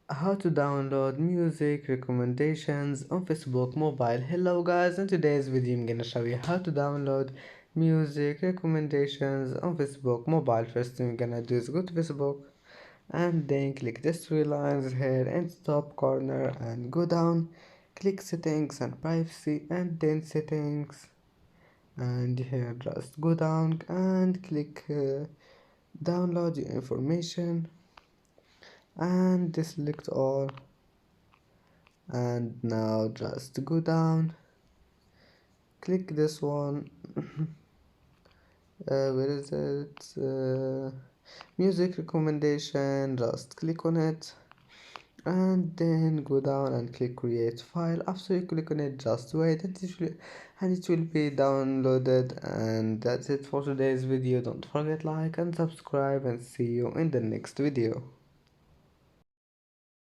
How to download music recommendations on Facebook Mobile. Hello guys, in today's video I'm gonna show you how to download music recommendations on Facebook Mobile. First thing you're gonna do is go to Facebook and then click these three lines here in the top corner and go down, click settings and privacy and then settings, and here just go down and click download your information and select all, and now just go down, click this one. Where is it? Music recommendation, just click on it and then go down and click create file. After you click on it, just wait and it will be downloaded. And that's it for today's video. Don't forget like and subscribe, and see you in the next video.